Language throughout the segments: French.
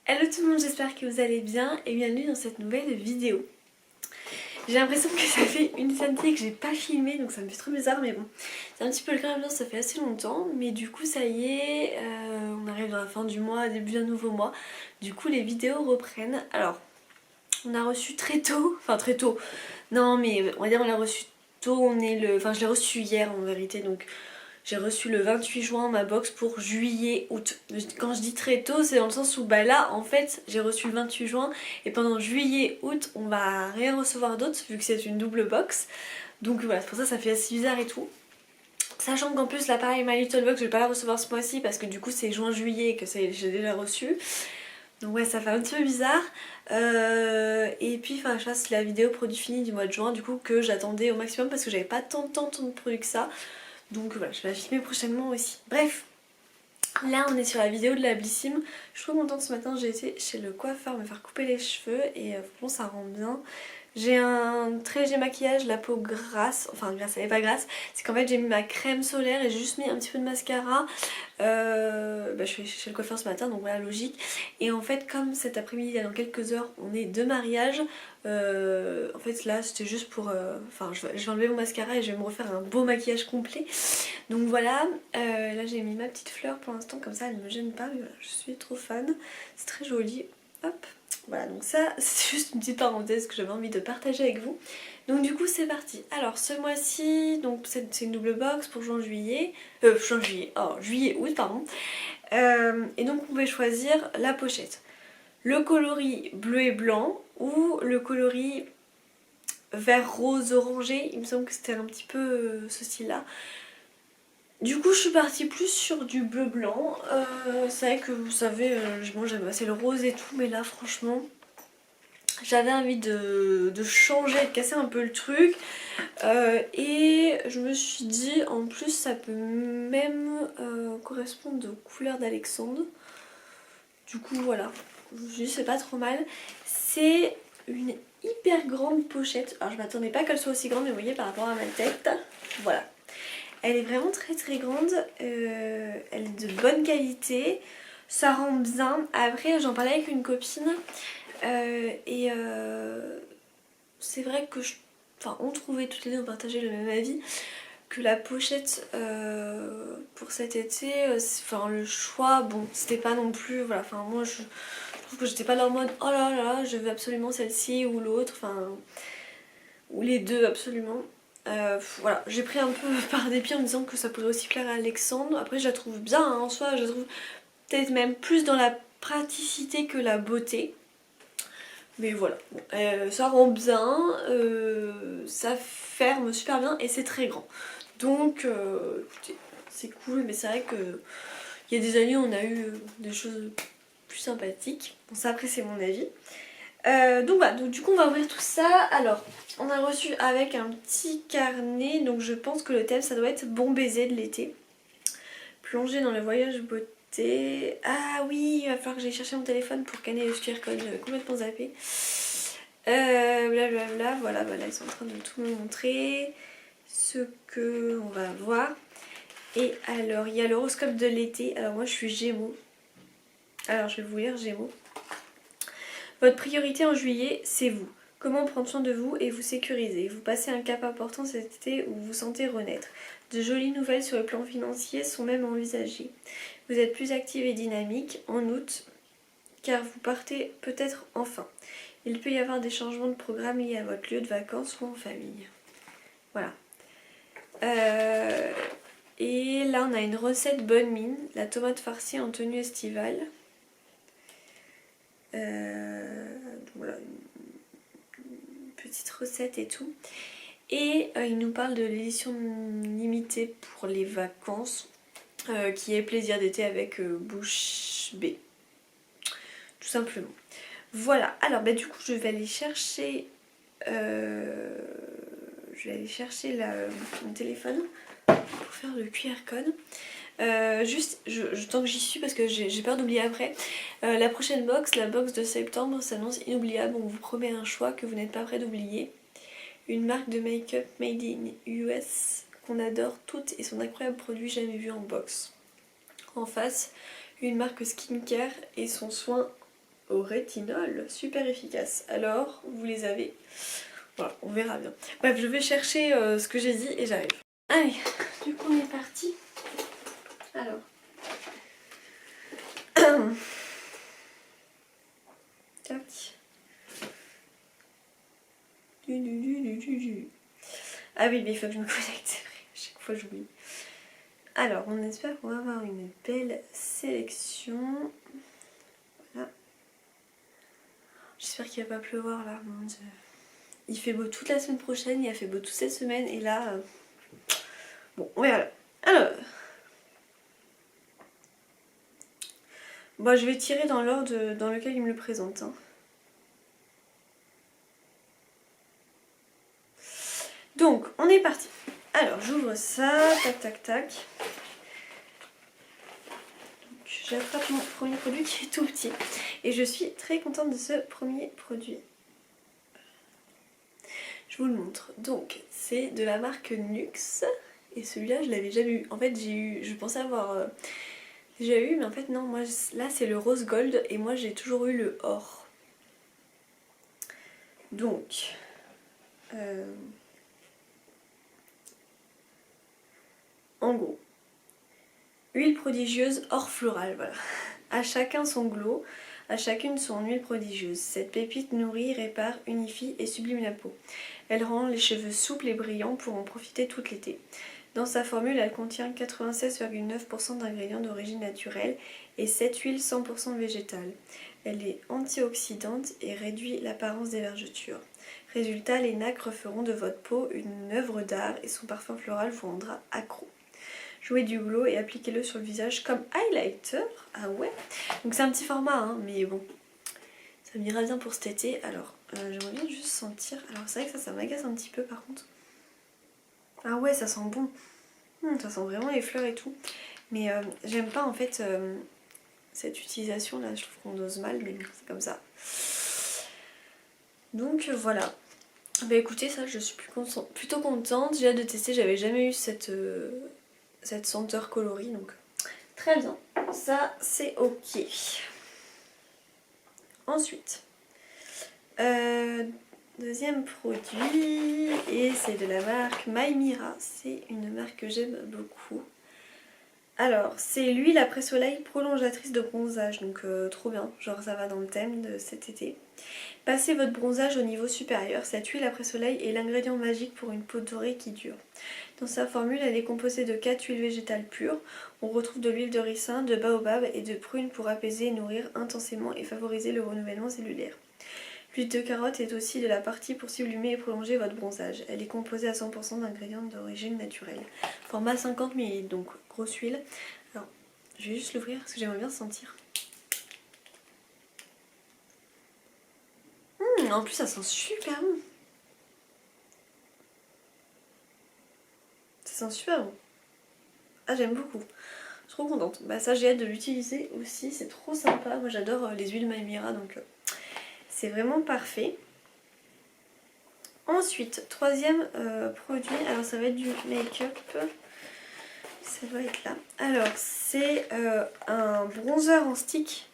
Hello tout le monde, j'espère que vous allez bien et bienvenue dans cette nouvelle vidéo. J'ai l'impression que ça fait une éternité que j'ai pas filmé, donc ça me fait trop bizarre, mais bon, c'est un petit peu le cas, ça fait assez longtemps, mais du coup ça y est, on arrive à la fin du mois, début d'un nouveau mois, du coup les vidéos reprennent. Alors, on a reçu très tôt, non mais on va dire on l'a reçu tôt, je l'ai reçu hier en vérité, donc j'ai reçu le 28 juin ma box pour juillet-août. Quand je dis très tôt, c'est dans le sens où bah là en fait j'ai reçu le 28 juin et pendant juillet-août on va rien recevoir d'autre vu que c'est une double box. Donc voilà, c'est pour ça que ça fait assez bizarre et tout. Sachant qu'en plus là pareil My Little Box je vais pas la recevoir ce mois-ci parce que du coup c'est juin-juillet et que j'ai déjà reçu. Donc ouais ça fait un petit peu bizarre. Et puis enfin je fasse la vidéo produit fini du mois de juin du coup que j'attendais au maximum parce que j'avais pas tant de produits que ça. Donc voilà, je vais la filmer prochainement aussi. Bref, là on est sur la vidéo de la Blissim. Je suis trop contente, ce matin j'ai été chez le coiffeur me faire couper les cheveux et franchement ça rend bien. J'ai un très léger maquillage, la peau grasse, enfin grasse, elle est pas grasse, c'est qu'en fait j'ai mis ma crème solaire et j'ai juste mis un petit peu de mascara. Je suis chez le coiffeur ce matin donc voilà, logique. Et en fait comme cet après-midi, dans quelques heures, on est de mariage, en fait là c'était juste pour... je vais enlever mon mascara et je vais me refaire un beau maquillage complet. Donc voilà, là j'ai mis ma petite fleur pour l'instant, comme ça elle ne me gêne pas, mais voilà, je suis trop fan, c'est très joli. Hop, voilà, donc ça c'est juste une petite parenthèse que j'avais envie de partager avec vous. Donc du coup c'est parti. Alors ce mois-ci, donc c'est une double box pour juin-juillet, juillet-août pardon. Et donc on pouvait choisir la pochette. Le coloris bleu et blanc ou le coloris vert rose orangé, il me semble que c'était un petit peu ce style-là. Du coup je suis partie plus sur du bleu blanc, c'est vrai que vous savez, moi j'aime assez le rose et tout, mais là franchement j'avais envie de changer, de casser un peu le truc, et je me suis dit en plus ça peut même correspondre aux couleurs d'Alexandre. Du coup voilà, je me suis dit c'est pas trop mal. C'est une hyper grande pochette, alors je m'attendais pas qu'elle soit aussi grande mais vous voyez par rapport à ma tête, voilà. Elle est vraiment très grande, elle est de bonne qualité, ça rend bien. Après j'en parlais avec une copine c'est vrai que on trouvait toutes les deux, on partageait le même avis, que la pochette pour cet été, le choix, bon c'était pas non plus, voilà, moi je trouve que j'étais pas dans le mode oh là là je veux absolument celle-ci ou l'autre, ou les deux absolument. Voilà, j'ai pris un peu par dépit en me disant que ça pourrait aussi plaire à Alexandre. Après je la trouve bien hein, en soi, je la trouve peut-être même plus dans la praticité que la beauté. Mais voilà, bon, ça rend bien, ça ferme super bien et c'est très grand. Donc écoutez, c'est cool, mais c'est vrai que il y a des années on a eu des choses plus sympathiques. Bon ça après c'est mon avis. Donc voilà, donc du coup on va ouvrir tout ça. Alors on a reçu avec un petit carnet, donc je pense que le thème ça doit être bon baiser de l'été. Plonger dans le voyage beauté. Ah oui, il va falloir que j'aille chercher mon téléphone pour scanner le QR code, j'avais complètement zappé. Blablabla, voilà, ils sont en train de tout me montrer ce que on va voir. Et alors il y a l'horoscope de l'été. Alors moi je suis Gémeaux. Alors je vais vous lire Gémeaux. Votre priorité en juillet, c'est vous. Comment prendre soin de vous et vous sécuriser. Vous passez un cap important cet été où vous vous sentez renaître. De jolies nouvelles sur le plan financier sont même envisagées. Vous êtes plus active et dynamique en août car vous partez peut-être enfin. Il peut y avoir des changements de programme liés à votre lieu de vacances ou en famille. Voilà. Et là on a une recette bonne mine, la tomate farcie en tenue estivale. Voilà, une petite recette et tout. Et il nous parle de l'édition limitée pour les vacances, qui est plaisir d'été avec bouche B. Tout simplement. Voilà, alors du coup je vais aller chercher mon téléphone pour faire le QR code. Tant que j'y suis parce que j'ai peur d'oublier après, la prochaine box, la box de septembre, s'annonce inoubliable. On vous promet un choix que vous n'êtes pas prêt d'oublier. Une marque de make-up made in US qu'on adore toutes et son incroyable produit jamais vu en box. En face, une marque skincare et son soin au rétinol, super efficace. Alors, vous les avez. Voilà, on verra bien. Bref, je vais chercher ce que j'ai dit et j'arrive. Allez, du coup on est parti. Alors. Tac. Ah oui, mais il faut que je me connecte, c'est vrai, chaque fois j'oublie. Alors, on espère qu'on va avoir une belle sélection. Voilà. J'espère qu'il va pas pleuvoir là, mon Dieu. Il fait beau toute la semaine prochaine, il a fait beau toute cette semaine et là... Bon, on verra. Alors... Bon, je vais tirer dans l'ordre dans lequel il me le présente. Hein. Donc, on est parti. Alors, j'ouvre ça, tac, tac, tac. J'attrape mon premier produit qui est tout petit. Et je suis très contente de ce premier produit. Je vous le montre. Donc, c'est de la marque Nuxe. Et celui-là, je l'avais jamais eu. En fait, je pensais avoir déjà eu, mais en fait, non. Moi, là, c'est le rose gold. Et moi, j'ai toujours eu le or. Donc... en gros, huile prodigieuse or floral, voilà. À chacun son glow, à chacune son huile prodigieuse. Cette pépite nourrit, répare, unifie et sublime la peau. Elle rend les cheveux souples et brillants pour en profiter tout l'été. Dans sa formule, elle contient 96,9% d'ingrédients d'origine naturelle et 7 huiles 100% végétales. Elle est antioxydante et réduit l'apparence des vergetures. Résultat, les nacres feront de votre peau une œuvre d'art et son parfum floral vous rendra accro. Jouez du glow et appliquez-le sur le visage comme highlighter. Ah ouais. Donc c'est un petit format, hein, mais bon, ça m'ira bien pour cet été. Alors, j'aimerais bien juste sentir. Alors c'est vrai que ça m'agace un petit peu par contre. Ah ouais, ça sent bon. Ça sent vraiment les fleurs et tout. Mais j'aime pas en fait cette utilisation là. Je trouve qu'on dose mal, mais bon, c'est comme ça. Donc voilà. Bah écoutez, ça je suis plutôt contente. J'ai hâte de tester. J'avais jamais eu cette senteur coloris, donc très bien. Ça c'est ok. Ensuite, deuxième produit, et c'est de la marque Maïmira. C'est une marque que j'aime beaucoup. Alors, c'est l'huile après soleil prolongatrice de bronzage, donc trop bien, genre ça va dans le thème de cet été. Passez votre bronzage au niveau supérieur, cette huile après soleil est l'ingrédient magique pour une peau dorée qui dure. Dans sa formule, elle est composée de 4 huiles végétales pures. On retrouve de l'huile de ricin, de baobab et de prune pour apaiser, nourrir intensément et favoriser le renouvellement cellulaire. L'huile de carotte est aussi de la partie pour sublimer et prolonger votre bronzage. Elle est composée à 100% d'ingrédients d'origine naturelle. Format 50 ml, donc grosse huile. Alors, je vais juste l'ouvrir parce que j'aimerais bien sentir. En plus, ça sent super bon. Ça sent super bon. Ah, j'aime beaucoup. Je suis trop contente. Bah ça, j'ai hâte de l'utiliser aussi. C'est trop sympa. Moi, j'adore les huiles Maïmira, donc c'est vraiment parfait. Ensuite, troisième produit. Alors, ça va être du make-up. Ça doit être là. Alors, c'est un bronzer en stick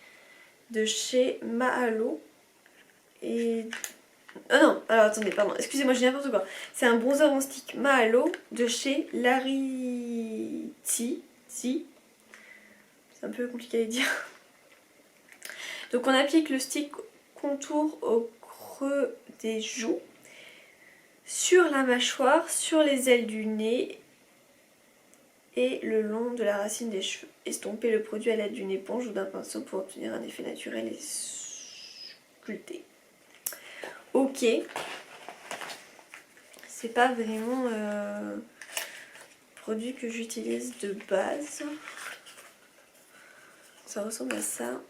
de chez Mahalo. Et... oh non, alors attendez, pardon, excusez-moi, je dis n'importe quoi. C'est un bronzer en stick Mahalo de chez Lariti. C'est un peu compliqué à dire. Donc on applique le stick contour au creux des joues, sur la mâchoire, sur les ailes du nez et le long de la racine des cheveux. Estompez le produit à l'aide d'une éponge ou d'un pinceau pour obtenir un effet naturel et sculpté. Ok. C'est pas vraiment produit que j'utilise de base. Ça ressemble à ça.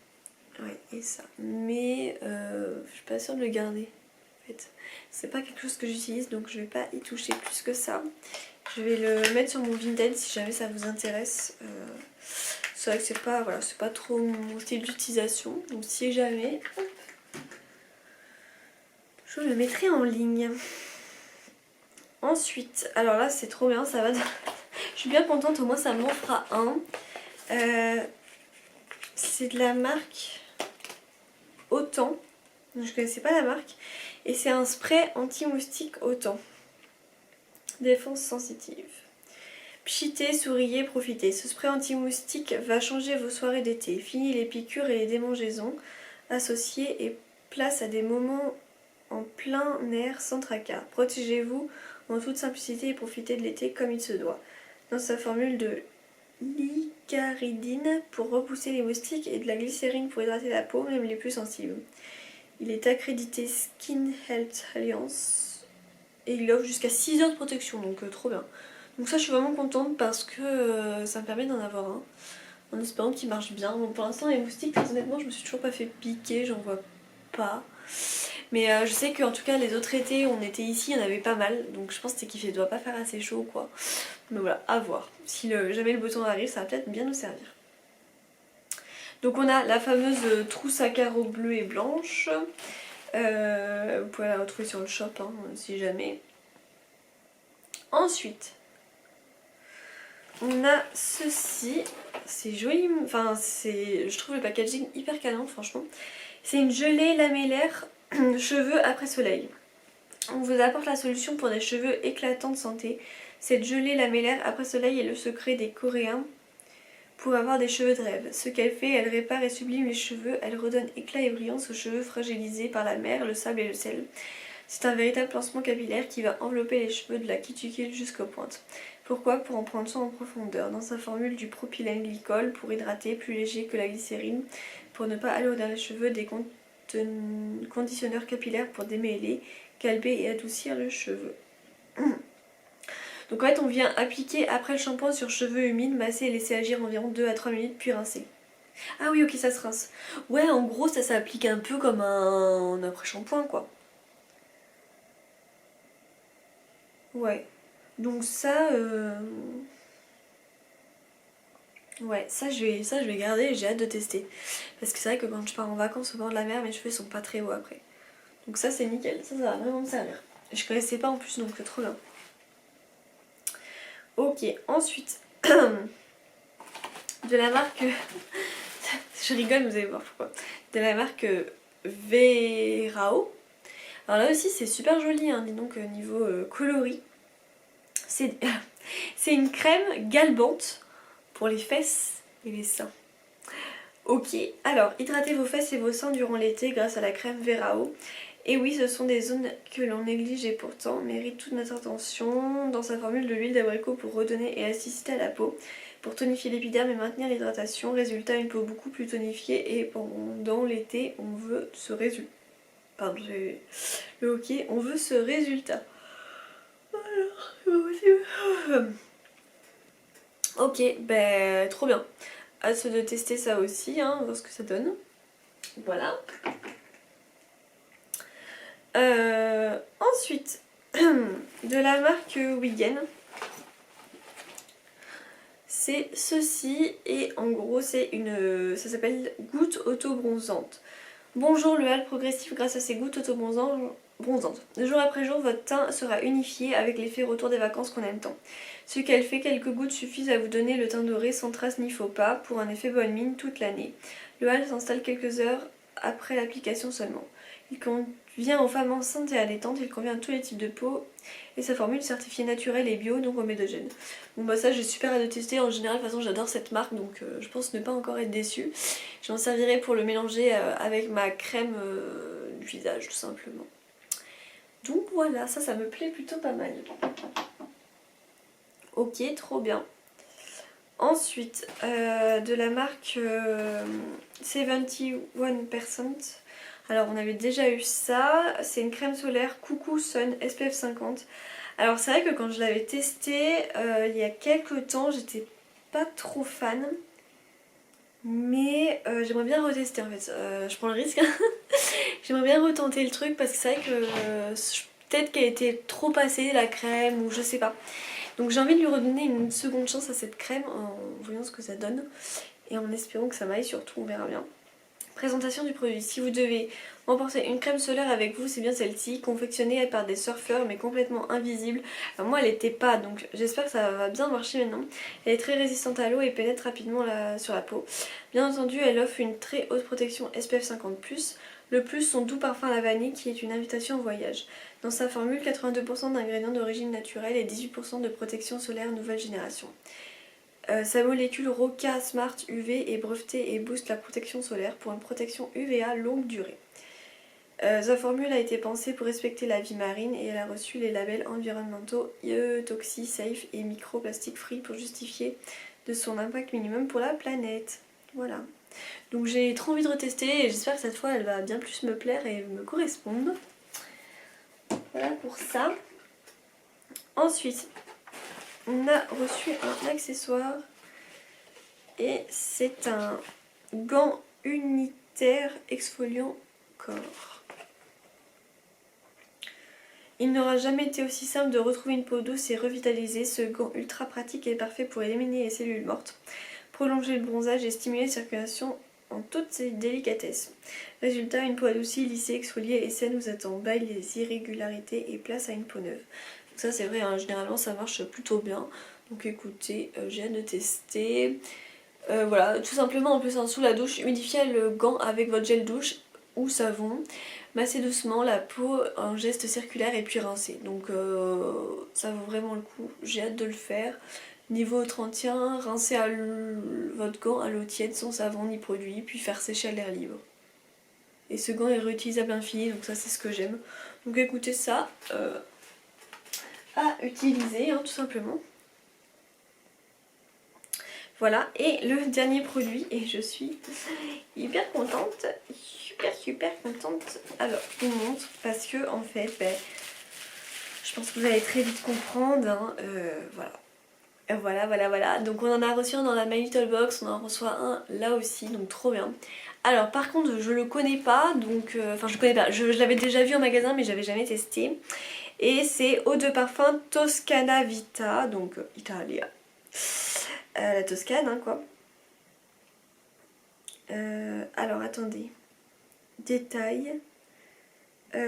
Ouais, et ça. Mais je suis pas sûre de le garder. En fait, c'est pas quelque chose que j'utilise, donc je vais pas y toucher plus que ça. Je vais le mettre sur mon Vinted si jamais ça vous intéresse. C'est vrai que c'est pas, voilà, c'est pas trop mon style d'utilisation. Donc si jamais, hop, je le mettrai en ligne. Ensuite, alors là c'est trop bien, ça va. Je suis bien contente, au moins ça m'en fera un. C'est de la marque Autant. Je connaissais pas la marque. Et c'est un spray anti-moustique Autant. Défense sensitive. Pchitez, souriez, profitez. Ce spray anti-moustique va changer vos soirées d'été. Fini les piqûres et les démangeaisons associées et place à des moments en plein air sans tracas. Protégez-vous en toute simplicité et profitez de l'été comme il se doit. Dans sa formule de l'icaridine pour repousser les moustiques et de la glycérine pour hydrater la peau, même les plus sensibles. Il est accrédité Skin Health Alliance et il offre jusqu'à 6 heures de protection, donc trop bien. Donc ça je suis vraiment contente parce que ça me permet d'en avoir un, en espérant qu'il marche bien. Bon, pour l'instant les moustiques, très honnêtement je me suis toujours pas fait piquer, j'en vois pas. Mais je sais qu'en tout cas les autres étés on était ici, il y en avait pas mal, donc je pense qu'il ne doit pas faire assez chaud quoi. Mais voilà, à voir. Si jamais le beau temps arrive, ça va peut-être bien nous servir. Donc on a la fameuse trousse à carreaux bleue et blanche. Vous pouvez la retrouver sur le shop hein, si jamais. Ensuite, on a ceci. C'est joli, enfin je trouve le packaging hyper câlin franchement. C'est une gelée lamellaire cheveux après soleil. On vous apporte la solution pour des cheveux éclatants de santé. Cette gelée lamellaire après soleil est le secret des Coréens pour avoir des cheveux de rêve. Ce qu'elle fait, elle répare et sublime les cheveux, elle redonne éclat et brillance aux cheveux fragilisés par la mer, le sable et le sel. C'est un véritable pansement capillaire qui va envelopper les cheveux de la cuticule jusqu'aux pointes. Pourquoi? Pour en prendre soin en profondeur. Dans sa formule du propylène glycol pour hydrater, plus léger que la glycérine, pour ne pas alourdir les cheveux, des conditionneurs capillaires pour démêler, calber et adoucir le cheveu. Donc en fait on vient appliquer après le shampoing sur cheveux humides, masser et laisser agir environ 2 à 3 minutes puis rincer. Ah oui ok ça se rince. Ouais en gros ça s'applique un peu comme un après shampoing quoi. Ouais. Donc ça ouais ça je vais garder et j'ai hâte de tester. Parce que c'est vrai que quand je pars en vacances au bord de la mer mes cheveux sont pas très hauts après. Donc ça c'est nickel, ça va vraiment me servir. Je connaissais pas en plus donc trop bien. Ok, ensuite, de la marque, je rigole, vous allez voir pourquoi, de la marque Verao. Alors là aussi c'est super joli, hein, dis donc niveau coloris. C'est une crème galbante pour les fesses et les seins. Ok, alors hydratez vos fesses et vos seins durant l'été grâce à la crème Verao. Et oui, ce sont des zones que l'on néglige et pourtant méritent toute notre attention. Dans sa formule de l'huile d'abricot pour redonner élasticité à la peau, pour tonifier l'épiderme et maintenir l'hydratation. Résultat, une peau beaucoup plus tonifiée et pendant l'été, on veut ce résultat. Pardon, j'ai le hockey, on veut ce résultat. Ok, ben trop bien. Hâte de tester ça aussi, hein, voir ce que ça donne. Voilà. Ensuite, de la marque Wigen, c'est ceci et en gros c'est ça s'appelle goutte auto-bronzante. Bonjour le hâle progressif grâce à ces gouttes auto-bronzantes. Jour après jour, votre teint sera unifié avec l'effet retour des vacances qu'on aime tant. Ce qu'elle fait, quelques gouttes suffisent à vous donner le teint doré sans trace ni faux pas pour un effet bonne mine toute l'année. Le hâle s'installe quelques heures après l'application seulement. Il convient aux femmes enceintes et allaitantes, il convient à tous les types de peau et sa formule certifiée naturelle et bio, donc omédogène. Bon bah ça j'ai super hâte de tester, en général de toute façon j'adore cette marque donc je pense ne pas encore être déçue. Je m'en servirai pour le mélanger avec ma crème du visage tout simplement. Donc voilà, ça me plaît plutôt pas mal. Ok, trop bien. Ensuite, de la marque 71%. Alors on avait déjà eu ça, c'est une crème solaire Coucou Sun SPF 50. Alors c'est vrai que quand je l'avais testé il y a quelques temps, j'étais pas trop fan. Mais j'aimerais bien retester en fait, je prends le risque. J'aimerais bien retenter le truc parce que c'est vrai que peut-être qu'elle était trop passée la crème ou je sais pas. Donc j'ai envie de lui redonner une seconde chance à cette crème en voyant ce que ça donne et en espérant que ça m'aille surtout, on verra bien. Présentation du produit. Si vous devez emporter une crème solaire avec vous, c'est bien celle-ci, confectionnée par des surfeurs mais complètement invisible. Alors moi elle était pas, donc j'espère que ça va bien marcher maintenant. Elle est très résistante à l'eau et pénètre rapidement sur la peau. Bien entendu, elle offre une très haute protection SPF 50+. Le plus, son doux parfum à la vanille qui est une invitation au voyage. Dans sa formule, 82% d'ingrédients d'origine naturelle et 18% de protection solaire nouvelle génération. Sa molécule Roca Smart UV est brevetée et booste la protection solaire pour une protection UVA longue durée. Sa formule a été pensée pour respecter la vie marine et elle a reçu les labels environnementaux IE, Toxi, Safe et Microplastic Free pour justifier de son impact minimum pour la planète. Voilà. Donc j'ai trop envie de retester et j'espère que cette fois elle va bien plus me plaire et me correspondre. Voilà pour ça. Ensuite, on a reçu un accessoire et c'est un gant unitaire exfoliant corps. Il n'aura jamais été aussi simple de retrouver une peau douce et revitalisée. Ce gant ultra pratique est parfait pour éliminer les cellules mortes, prolonger le bronzage et stimuler la circulation en toute ses délicatesses. Résultat, une peau adoucie, lissée, exfoliée et saine vous attend. Baille les irrégularités et place à une peau neuve. Donc ça c'est vrai, hein, généralement ça marche plutôt bien. Donc écoutez, j'ai hâte de tester. Voilà, tout simplement en plus en dessous la douche, humidifiez le gant avec votre gel douche ou savon. Massez doucement la peau en geste circulaire et puis rincez. Donc ça vaut vraiment le coup, j'ai hâte de le faire. Niveau entretien, rincez votre gant à l'eau tiède sans savon ni produit, puis faire sécher à l'air libre. Et ce gant est réutilisable à l'infini, donc ça c'est ce que j'aime. Donc écoutez ça, à utiliser hein, tout simplement. Voilà, et le dernier produit, et je suis hyper contente, super contente. Alors, je vous montre, parce que en fait, je pense que vous allez très vite comprendre, hein, voilà. Donc on en a reçu un dans la My Little Box, on en reçoit un là aussi, donc trop bien. Alors par contre, je le connais pas, donc, enfin je connais pas, je l'avais déjà vu en magasin, mais j'avais jamais testé. Et c'est eau de parfum Toscana Vita, donc Italia. La Toscane, hein, quoi. Alors, attendez. Détail. Là.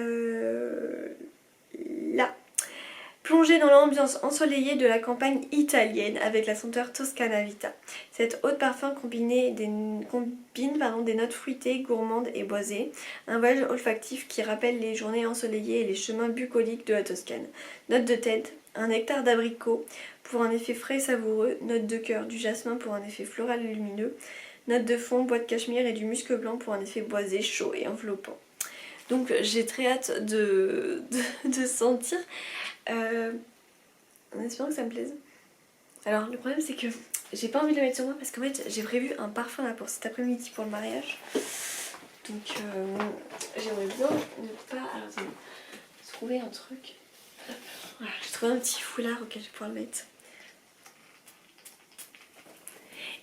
Plongez dans l'ambiance ensoleillée de la campagne italienne avec la senteur Toscana Vita. Cette eau de parfum combine des notes fruitées, gourmandes et boisées. Un voyage olfactif qui rappelle les journées ensoleillées et les chemins bucoliques de la Toscane. Note de tête, un nectar d'abricot pour un effet frais et savoureux. Note de cœur, du jasmin pour un effet floral et lumineux. Note de fond, bois de cachemire et du musc blanc pour un effet boisé, chaud et enveloppant. Donc j'ai très hâte de sentir. En espérant que ça me plaise. Alors le problème c'est que j'ai pas envie de le mettre sur moi parce qu'en fait j'ai prévu un parfum là pour cet après-midi pour le mariage. Donc j'aimerais bien ne pas... Alors attendez, trouver un truc. Voilà, j'ai trouvé un petit foulard auquel je vais pouvoir le mettre.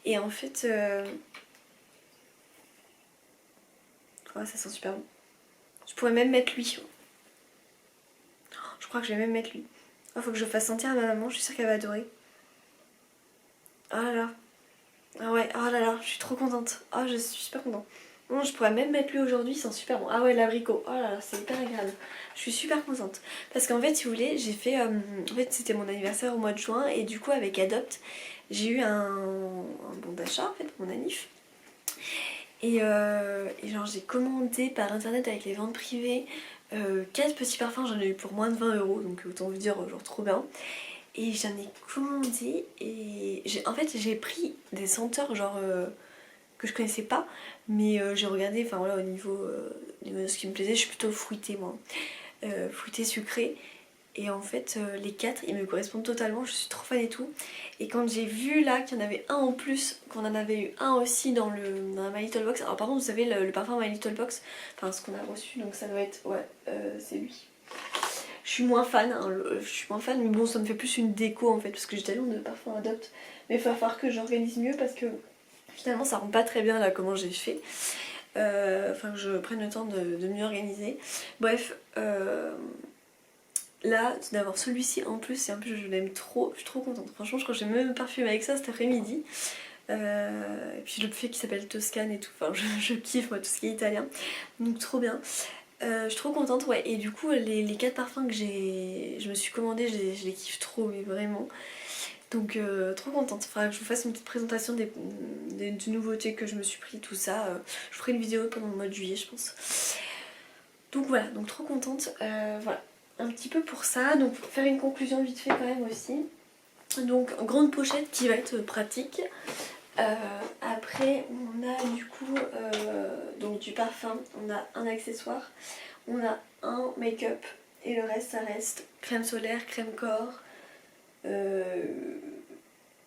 Et en fait... Ouais, ça sent super bon. Je pourrais même mettre lui. Je crois que je vais même mettre lui. Il faut que je le fasse sentir à ma maman, je suis sûre qu'elle va adorer. Oh là là. Ah ouais, oh là là, je suis trop contente. Oh, je suis super contente. Non, je pourrais même mettre lui aujourd'hui, il sent super bon. Ah ouais, l'abricot. Oh là là, c'est hyper agréable. Je suis super contente. Parce qu'en fait, si vous voulez, j'ai fait... en fait, c'était mon anniversaire au mois de juin. Et du coup, avec Adopt, j'ai eu un bon d'achat, en fait, pour mon anniv. Et genre, j'ai commandé par internet avec les ventes privées 4 petits parfums. J'en ai eu pour moins de 20 €. Donc autant vous dire, genre trop bien. Et j'en ai commandé et en fait j'ai pris des senteurs genre que je connaissais pas, mais j'ai regardé, enfin voilà, au niveau de ce qui me plaisait, je suis plutôt fruitée moi, fruitée sucrée. Et en fait les 4 ils me correspondent totalement, je suis trop fan et tout. Et quand j'ai vu là qu'il y en avait un en plus, qu'on en avait eu un aussi dans la My Little Box. Alors par contre vous savez le parfum My Little Box, enfin ce qu'on a reçu, donc ça doit être, ouais c'est lui. Je suis moins fan, hein, mais bon ça me fait plus une déco en fait parce que j'ai tellement de parfums Adopt. Mais il va falloir que j'organise mieux parce que finalement ça rend pas très bien là comment j'ai fait. Enfin que je prenne le temps de mieux organiser. Bref, là d'avoir celui-ci en plus et en plus je l'aime trop, je suis trop contente. Franchement je crois que je vais même me parfumer avec ça cet après-midi. Et puis le buffet qui s'appelle Toscane et tout, enfin je kiffe moi tout ce qui est italien, donc trop bien. Je suis trop contente, ouais, et du coup les 4 parfums que je me suis commandé, je les kiffe trop, mais vraiment. Donc trop contente, faudra que je vous fasse une petite présentation des nouveautés que je me suis pris, tout ça. Je ferai une vidéo pendant le mois de juillet je pense. Donc voilà, donc trop contente, voilà, un petit peu pour ça. Donc pour faire une conclusion vite fait quand même aussi. Donc grande pochette qui va être pratique. Après on a du coup donc du parfum, on a un accessoire, on a un make-up et le reste ça reste crème solaire, crème corps,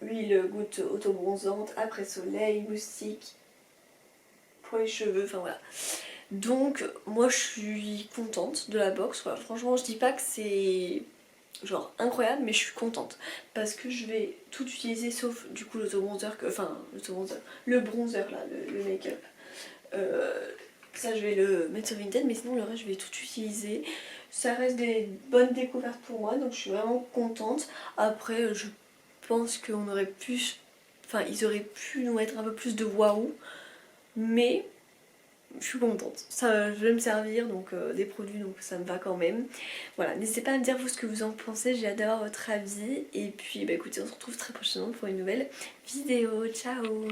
huile goutte auto-bronzante, après soleil, moustique pour les cheveux, enfin voilà. Donc moi je suis contente de la box, voilà. Franchement je dis pas que c'est genre incroyable, mais je suis contente parce que je vais tout utiliser sauf du coup l'auto-bronzer, enfin l'auto-bronzer, le bronzer là, le make-up. Ça je vais le mettre sur Vinted, mais sinon le reste je vais tout utiliser. Ça reste des bonnes découvertes pour moi, donc je suis vraiment contente. Après je pense qu'on aurait pu, enfin ils auraient pu nous mettre un peu plus de waouh, mais je suis contente. Ça, je vais me servir donc des produits, donc ça me va quand même. Voilà, n'hésitez pas à me dire vous ce que vous en pensez, j'ai hâte d'avoir votre avis. Et puis bah écoutez, on se retrouve très prochainement pour une nouvelle vidéo. Ciao!